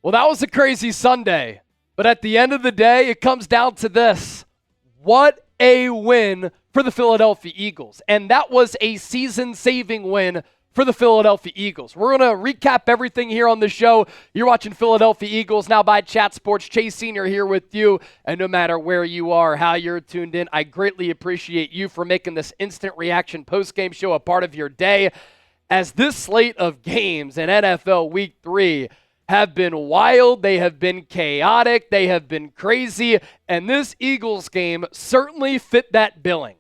Well, that was a crazy Sunday. But at the end of the day, it comes down to this. What a win for the Philadelphia Eagles. And that was a season-saving win for the Philadelphia Eagles. We're going to recap everything here on the show. You're watching Philadelphia Eagles now by Chat Sports. Chase Sr. here with you. And no matter where you are, how you're tuned in, I greatly appreciate you for making this instant reaction postgame show a part of your day. As this slate of games in NFL Week 3 have been wild, they have been chaotic, they have been crazy, and this Eagles game certainly fit that billing.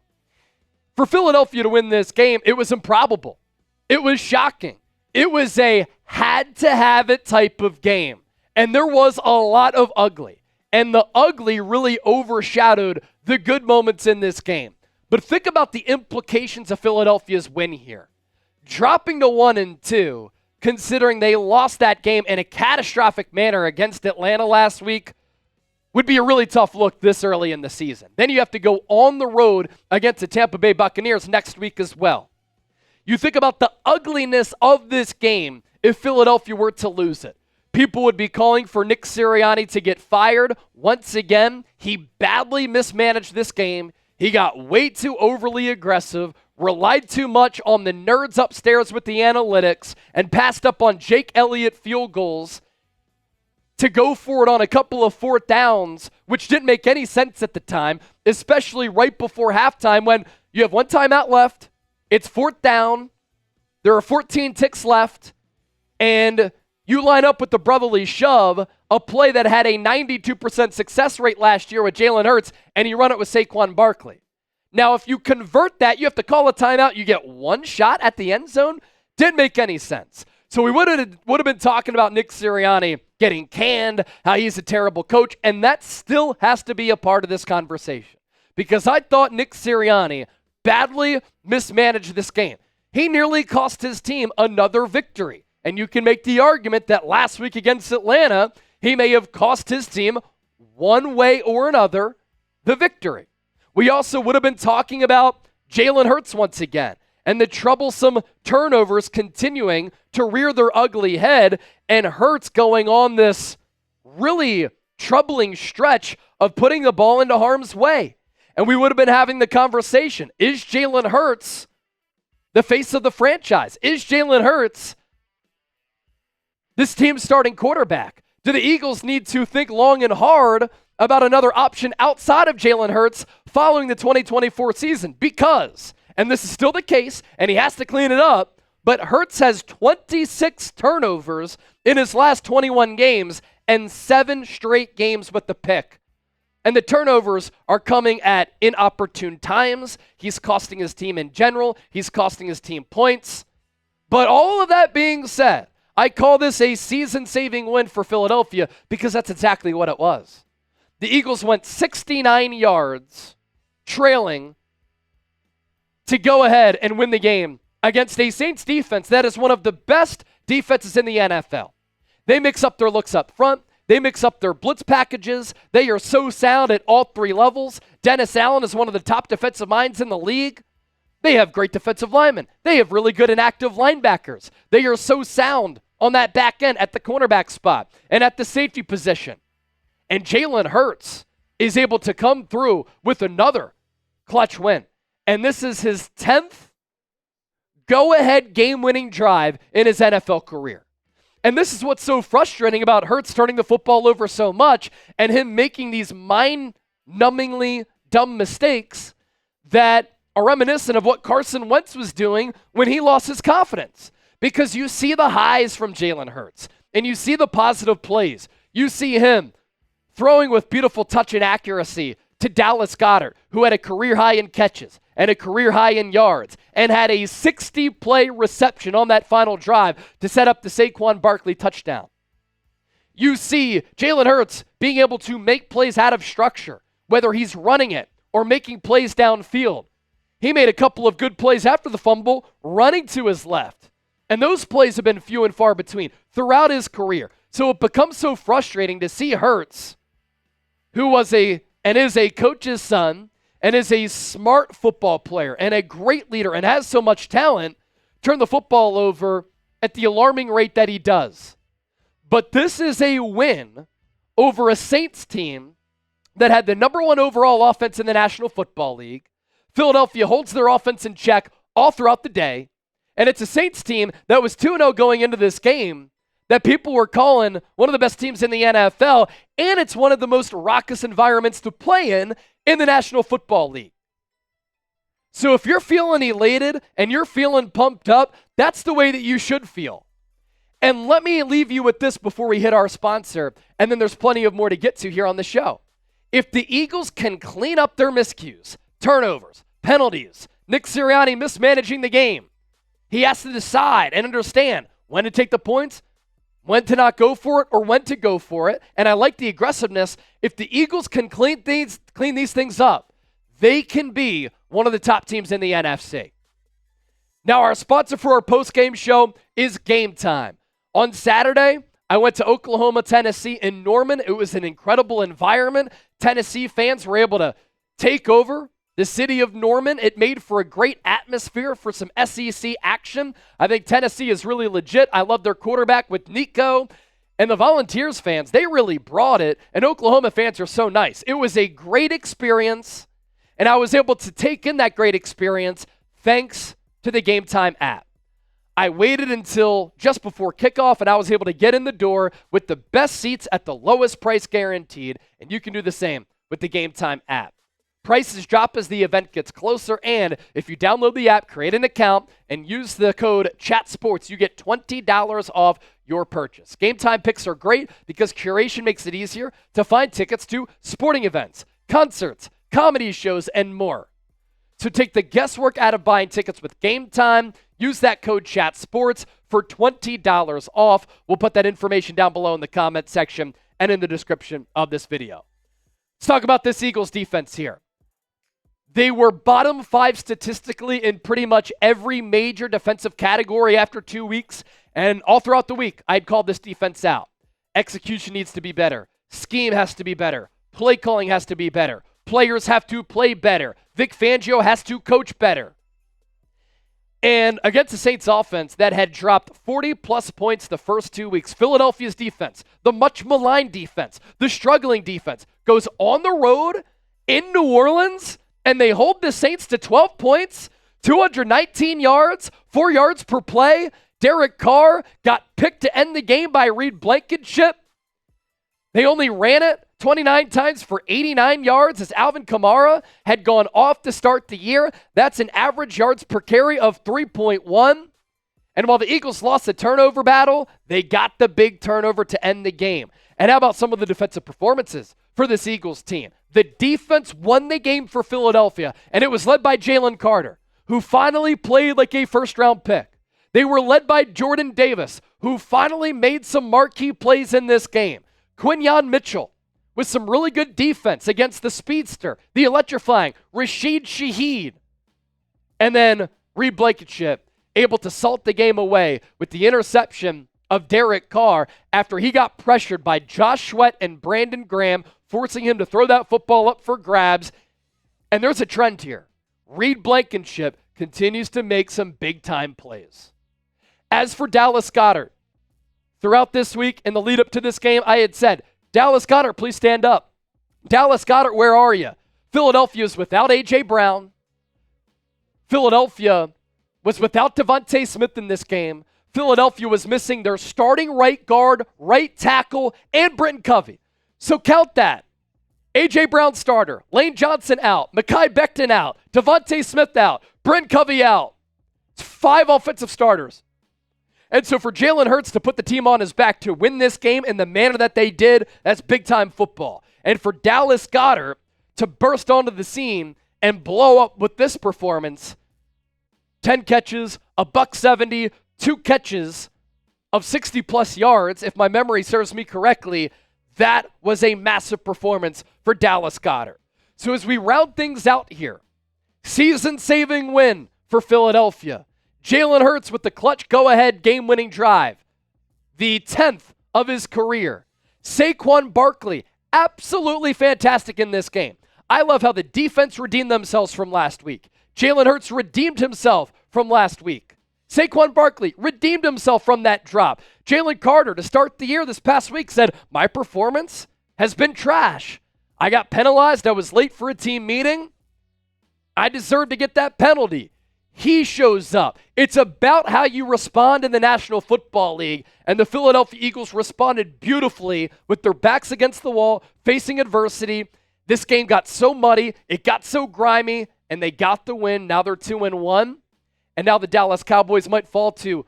For Philadelphia to win this game, it was improbable. It was shocking. It was a had-to-have-it type of game, and there was a lot of ugly, and the ugly really overshadowed the good moments in this game. But think about the implications of Philadelphia's win here. Dropping to 1-2, considering they lost that game in a catastrophic manner against Atlanta last week, would be a really tough look this early in the season. Then you have to go on the road against the Tampa Bay Buccaneers next week as well. You think about the ugliness of this game if Philadelphia were to lose it. People would be calling for Nick Sirianni to get fired. Once again, he badly mismanaged this game. He got way too overly aggressive, relied too much on the nerds upstairs with the analytics, and passed up on Jake Elliott field goals to go for it on a couple of fourth downs, which didn't make any sense at the time, especially right before halftime when you have one timeout left, it's fourth down, there are 14 ticks left, and you line up with the brotherly shove, a play that had a 92% success rate last year with Jalen Hurts, and you run it with Saquon Barkley. Now, if you convert that, you have to call a timeout. You get one shot at the end zone. Didn't make any sense. So we would have been talking about Nick Sirianni getting canned, how he's a terrible coach, and that still has to be a part of this conversation. Because I thought Nick Sirianni badly mismanaged this game. He nearly cost his team another victory. And you can make the argument that last week against Atlanta, he may have cost his team one way or another the victory. We also would have been talking about Jalen Hurts once again and the troublesome turnovers continuing to rear their ugly head, and Hurts going on this really troubling stretch of putting the ball into harm's way. And we would have been having the conversation, is Jalen Hurts the face of the franchise? Is Jalen Hurts this team's starting quarterback? Do the Eagles need to think long and hard about another option outside of Jalen Hurts following the 2024 season? Because, and this is still the case, and he has to clean it up, but Hurts has 26 turnovers in his last 21 games and 7 straight games with the pick. And the turnovers are coming at inopportune times. He's costing his team in general. He's costing his team points. But all of that being said, I call this a season-saving win for Philadelphia because that's exactly what it was. The Eagles went 69 yards trailing to go ahead and win the game against a Saints defense that is one of the best defenses in the NFL. They mix up their looks up front. They mix up their blitz packages. They are so sound at all 3 levels. Dennis Allen is one of the top defensive minds in the league. They have great defensive linemen. They have really good and active linebackers. They are so sound on that back end at the cornerback spot and at the safety position. And Jalen Hurts is able to come through with another clutch win. And this is his 10th go-ahead game-winning drive in his NFL career. And this is what's so frustrating about Hurts turning the football over so much and him making these mind-numbingly dumb mistakes that are reminiscent of what Carson Wentz was doing when he lost his confidence. Because you see the highs from Jalen Hurts, and you see the positive plays. You see him throwing with beautiful touch and accuracy to Dallas Goedert, who had a career high in catches and a career high in yards, and had a 60-play reception on that final drive to set up the Saquon Barkley touchdown. You see Jalen Hurts being able to make plays out of structure, whether he's running it or making plays downfield. He made a couple of good plays after the fumble, running to his left. And those plays have been few and far between throughout his career. So it becomes so frustrating to see Hurts, who was and is a coach's son, and is a smart football player and a great leader and has so much talent, turn the football over at the alarming rate that he does. But this is a win over a Saints team that had the number 1 overall offense in the National Football League. Philadelphia holds their offense in check all throughout the day. And it's a Saints team that was 2-0 going into this game that people were calling one of the best teams in the NFL, and it's one of the most raucous environments to play in the National Football League. So if you're feeling elated and you're feeling pumped up, that's the way that you should feel. And let me leave you with this before we hit our sponsor, and then there's plenty of more to get to here on the show. If the Eagles can clean up their miscues, turnovers, penalties, Nick Sirianni mismanaging the game, he has to decide and understand when to take the points, when to not go for it, or when to go for it. And I like the aggressiveness. If the Eagles can clean these things up, they can be one of the top teams in the NFC. Now, our sponsor for our post-game show is Game Time. On Saturday, I went to Oklahoma, Tennessee in Norman. It was an incredible environment. Tennessee fans were able to take over the city of Norman. It made for a great atmosphere for some SEC action. I think Tennessee is really legit. I love their quarterback with Nico. And the Volunteers fans, they really brought it. And Oklahoma fans are so nice. It was a great experience. And I was able to take in that great experience thanks to the Game Time app. I waited until just before kickoff, and I was able to get in the door with the best seats at the lowest price guaranteed. And you can do the same with the Game Time app. Prices drop as the event gets closer, and if you download the app, create an account, and use the code CHATSPORTS, you get $20 off your purchase. Game Time picks are great because curation makes it easier to find tickets to sporting events, concerts, comedy shows, and more. So take the guesswork out of buying tickets with Game Time. Use that code CHATSPORTS for $20 off. We'll put that information down below in the comment section and in the description of this video. Let's talk about this Eagles defense here. They were bottom 5 statistically in pretty much every major defensive category after 2 weeks, and all throughout the week, I'd call this defense out. Execution needs to be better. Scheme has to be better. Play calling has to be better. Players have to play better. Vic Fangio has to coach better. And against the Saints offense that had dropped 40-plus points the first 2 weeks, Philadelphia's defense, the much maligned defense, the struggling defense, goes on the road in New Orleans, and they hold the Saints to 12 points, 219 yards, 4 yards per play. Derek Carr got picked to end the game by Reed Blankenship. They only ran it 29 times for 89 yards as Alvin Kamara had gone off to start the year. That's an average yards per carry of 3.1. And while the Eagles lost the turnover battle, they got the big turnover to end the game. And how about some of the defensive performances for this Eagles team? The defense won the game for Philadelphia, and it was led by Jalen Carter, who finally played like a first-round pick. They were led by Jordan Davis, who finally made some marquee plays in this game. Quinyon Mitchell with some really good defense against the speedster, the electrifying Rashid Shaheed. And then Reed Blankenship able to salt the game away with the interception of Derek Carr after he got pressured by Josh Sweat and Brandon Graham, forcing him to throw that football up for grabs. And there's a trend here. Reed Blankenship continues to make some big-time plays. As for Dallas Goedert, throughout this week in the lead-up to this game, I had said, Dallas Goedert, please stand up. Dallas Goedert, where are you? Philadelphia is without A.J. Brown. Philadelphia was without DeVonta Smith in this game. Philadelphia was missing their starting right guard, right tackle, and Britton Covey. So count that. A.J. Brown starter, Lane Johnson out, Mekhi Becton out, DeVonta Smith out, Britton Covey out. It's 5 offensive starters. And so for Jalen Hurts to put the team on his back to win this game in the manner that they did, that's big-time football. And for Dallas Goedert to burst onto the scene and blow up with this performance, 10 catches, $170, 2 catches of 60-plus yards, if my memory serves me correctly, that was a massive performance for Dallas Goedert. So as we round things out here, season-saving win for Philadelphia. Jalen Hurts with the clutch go-ahead game-winning drive, the 10th of his career. Saquon Barkley, absolutely fantastic in this game. I love how the defense redeemed themselves from last week. Jalen Hurts redeemed himself from last week. Saquon Barkley redeemed himself from that drop. Jalen Carter, to start the year this past week, said, my performance has been trash. I got penalized. I was late for a team meeting. I deserve to get that penalty. He shows up. It's about how you respond in the National Football League, and the Philadelphia Eagles responded beautifully with their backs against the wall, facing adversity. This game got so muddy, it got so grimy, and they got the win. Now they're 2-1. And now the Dallas Cowboys might fall to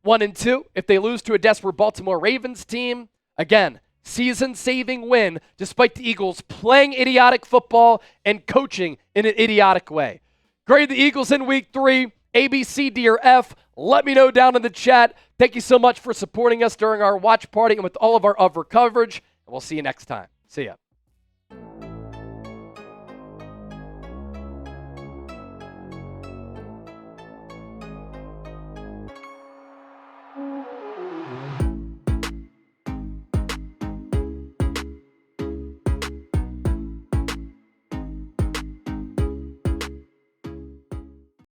1-2 if they lose to a desperate Baltimore Ravens team. Again, season-saving win despite the Eagles playing idiotic football and coaching in an idiotic way. Grade the Eagles in week 3, A, B, C, D, or F. Let me know down in the chat. Thank you so much for supporting us during our watch party and with all of our coverage. And we'll see you next time. See ya.